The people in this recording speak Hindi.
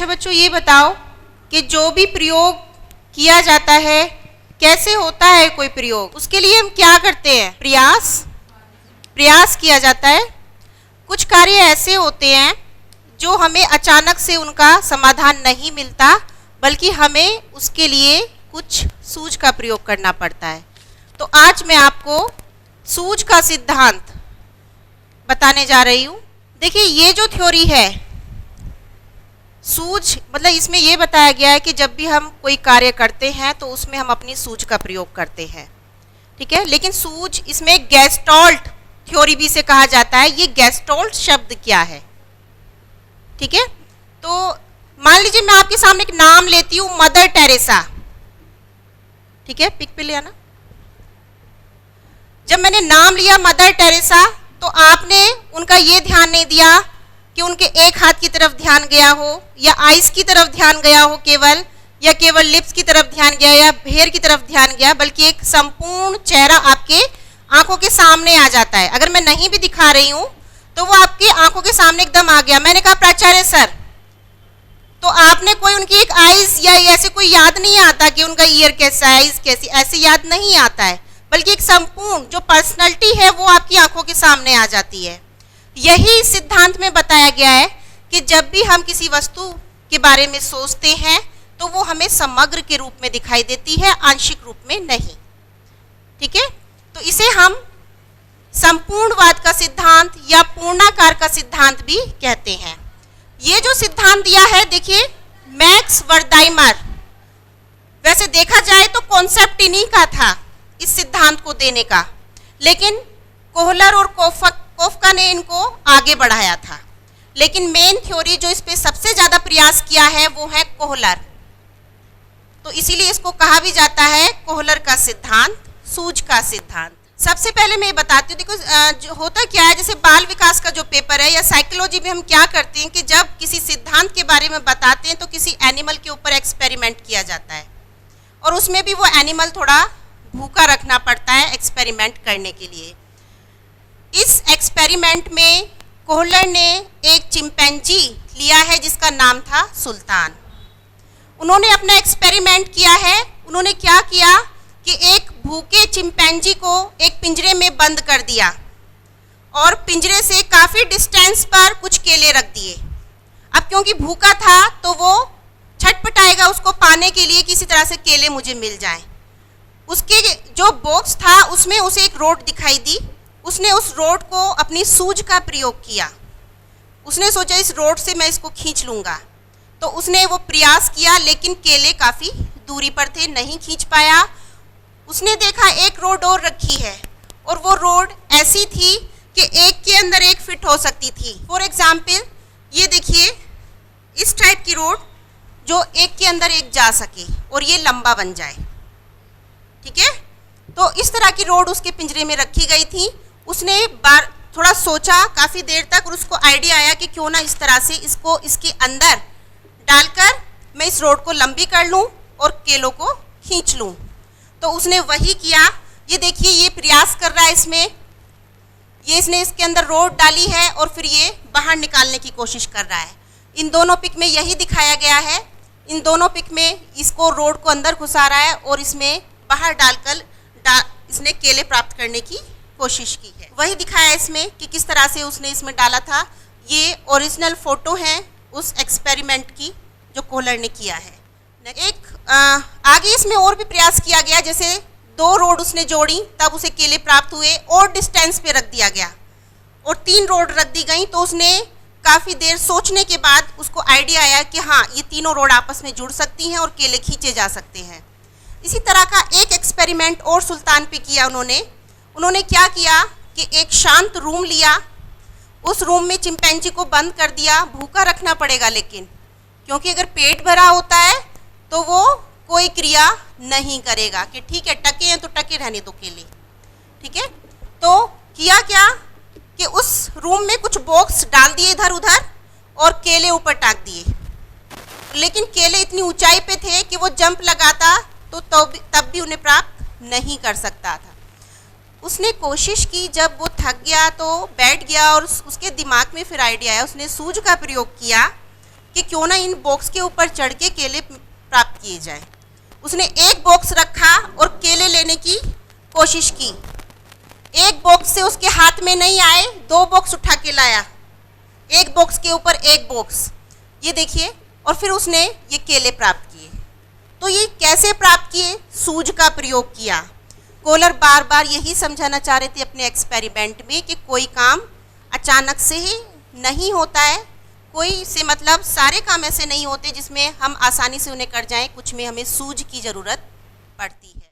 अच्छा बच्चों, ये बताओ कि जो भी प्रयोग किया जाता है कैसे होता है कोई प्रयोग, उसके लिए हम क्या करते हैं? प्रयास किया जाता है। कुछ कार्य ऐसे होते हैं जो हमें अचानक से उनका समाधान नहीं मिलता, बल्कि हमें उसके लिए कुछ सूझ का प्रयोग करना पड़ता है। तो आज मैं आपको सूझ का सिद्धांत बताने जा रही हूँ। देखिए, ये जो थ्योरी है सूझ, मतलब इसमें ये बताया गया है कि जब भी हम कोई कार्य करते हैं तो उसमें हम अपनी सूझ का प्रयोग करते हैं, ठीक है। लेकिन सूझ, इसमें गेस्टॉल्ट थ्योरी भी से कहा जाता है। ये गेस्टॉल्ट शब्द क्या है, ठीक है। तो मान लीजिए मैं आपके सामने एक नाम लेती हूँ, मदर टेरेसा, ठीक है। पिक पे ले आना। जब मैंने नाम लिया मदर टेरेसा, तो आपने उनका ये ध्यान नहीं दिया कि उनके एक हाथ की तरफ ध्यान गया हो, या आइस की तरफ ध्यान गया हो केवल, या केवल लिप्स की तरफ ध्यान गया, या हेयर की तरफ ध्यान गया, बल्कि एक संपूर्ण चेहरा आपके आंखों के सामने आ जाता है। अगर मैं नहीं भी दिखा रही हूं तो वो आपकी आंखों के सामने एकदम आ गया। मैंने कहा प्राचार्य सर, तो आपने कोई उनकी एक आइज या ऐसे कोई याद नहीं आता कि उनका ईयर कैसा है, आइज कैसी, ऐसे याद नहीं आता है, बल्कि एक संपूर्ण जो पर्सनैलिटी है वो आपकी आंखों के सामने आ जाती है। यही इस सिद्धांत में बताया गया है कि जब भी हम किसी वस्तु के बारे में सोचते हैं तो वो हमें समग्र के रूप में दिखाई देती है, आंशिक रूप में नहीं, ठीक है। तो इसे हम संपूर्णवाद का सिद्धांत या पूर्णाकार का सिद्धांत भी कहते हैं। ये जो सिद्धांत दिया है, देखिए, मैक्स वर्दाइमर, वैसे देखा जाए तो कॉन्सेप्ट इन्हीं का था इस सिद्धांत को देने का, लेकिन कोहलर और कोफका ने इनको आगे बढ़ाया था। लेकिन मेन थ्योरी जो इस पे सबसे ज्यादा प्रयास किया है वो है कोहलर, तो इसीलिए इसको कहा भी जाता है कोहलर का सिद्धांत, सूझ का सिद्धांत। सबसे पहले मैं बताती हूँ, देखो जो होता क्या है, जैसे बाल विकास का जो पेपर है या साइकोलॉजी में हम क्या करते हैं कि जब किसी सिद्धांत के बारे में बताते हैं तो किसी एनिमल के ऊपर एक्सपेरिमेंट किया जाता है, और उसमें भी वो एनिमल थोड़ा भूखा रखना पड़ता है एक्सपेरिमेंट करने के लिए। इस एक्सपेरिमेंट में कोहलर ने एक चिंपैंजी लिया है जिसका नाम था सुल्तान। उन्होंने अपना एक्सपेरिमेंट किया है। उन्होंने क्या किया कि एक भूखे चिंपैंजी को एक पिंजरे में बंद कर दिया और पिंजरे से काफ़ी डिस्टेंस पर कुछ केले रख दिए। अब क्योंकि भूखा था तो वो छटपटाएगा उसको पाने के लिए, किसी तरह से केले मुझे मिल जाएं। उसके जो बॉक्स था उसमें उसे एक रोड दिखाई दी। उसने उस रोड को अपनी सूझ का प्रयोग किया। उसने सोचा इस रोड से मैं इसको खींच लूँगा, तो उसने वो प्रयास किया, लेकिन केले काफ़ी दूरी पर थे, नहीं खींच पाया। उसने देखा एक रोड और रखी है, और वो रोड ऐसी थी कि एक के अंदर एक फिट हो सकती थी। फॉर एग्जाम्पल, ये देखिए, इस टाइप की रोड जो एक के अंदर एक जा सके और ये लंबा बन जाए, ठीक है। तो इस तरह की रोड उसके पिंजरे में रखी गई थी। उसने थोड़ा सोचा काफ़ी देर तक, और उसको आइडिया आया कि क्यों ना इस तरह से इसको इसके अंदर डालकर मैं इस रोड को लंबी कर लूं और केलों को खींच लूं। तो उसने वही किया। ये देखिए, ये प्रयास कर रहा है इसमें, ये इसने इसके अंदर रोड डाली है और फिर ये बाहर निकालने की कोशिश कर रहा है। इन दोनों पिक में यही दिखाया गया है। इन दोनों पिक में इसको रोड को अंदर घुसा रहा है और इसमें बाहर डालकर इसने केले प्राप्त करने की कोशिश की है। वही दिखाया इसमें कि किस तरह से उसने इसमें डाला था। ये ओरिजिनल फोटो है उस एक्सपेरिमेंट की जो कोहलर ने किया है। आगे इसमें और भी प्रयास किया गया, जैसे 2 रोड उसने जोड़ी, तब उसे केले प्राप्त हुए, और डिस्टेंस पे रख दिया गया, और 3 रोड रख दी गई। तो उसने काफ़ी देर सोचने के बाद उसको आइडिया आया कि हाँ, ये तीनों रोड आपस में जुड़ सकती हैं और केले खींचे जा सकते हैं। इसी तरह का एक एक्सपेरिमेंट और सुल्तान पे किया उन्होंने क्या किया कि एक शांत रूम लिया, उस रूम में चिंपैंजी को बंद कर दिया। भूखा रखना पड़ेगा, लेकिन क्योंकि अगर पेट भरा होता है तो वो कोई क्रिया नहीं करेगा कि ठीक है, टके हैं तो टके रहने दो केले, ठीक है। तो किया क्या कि उस रूम में कुछ बॉक्स डाल दिए इधर उधर और केले ऊपर टाक दिए, लेकिन केले इतनी ऊंचाई पे थे कि वो जंप लगाता तो तब भी उन्हें प्राप्त नहीं कर सकता था। उसने कोशिश की, जब वो थक गया तो बैठ गया, और उसके दिमाग में फिर आइडिया आया। उसने सूझ का प्रयोग किया कि क्यों ना इन बॉक्स के ऊपर चढ़ के केले प्राप्त किए जाए। उसने एक बॉक्स रखा और केले लेने की कोशिश की। एक बॉक्स से उसके हाथ में नहीं आए, 2 बॉक्स उठा के लाया, एक बॉक्स के ऊपर एक बॉक्स, ये देखिए, और फिर उसने ये केले प्राप्त किए। तो ये कैसे प्राप्त किए? सूझ का प्रयोग किया। कोलर बार बार यही समझाना चाह रहे थे अपने एक्सपेरिमेंट में कि कोई काम अचानक से ही नहीं होता है, कोई से मतलब सारे काम ऐसे नहीं होते जिसमें हम आसानी से उन्हें कर जाएं, कुछ में हमें सूझ की ज़रूरत पड़ती है।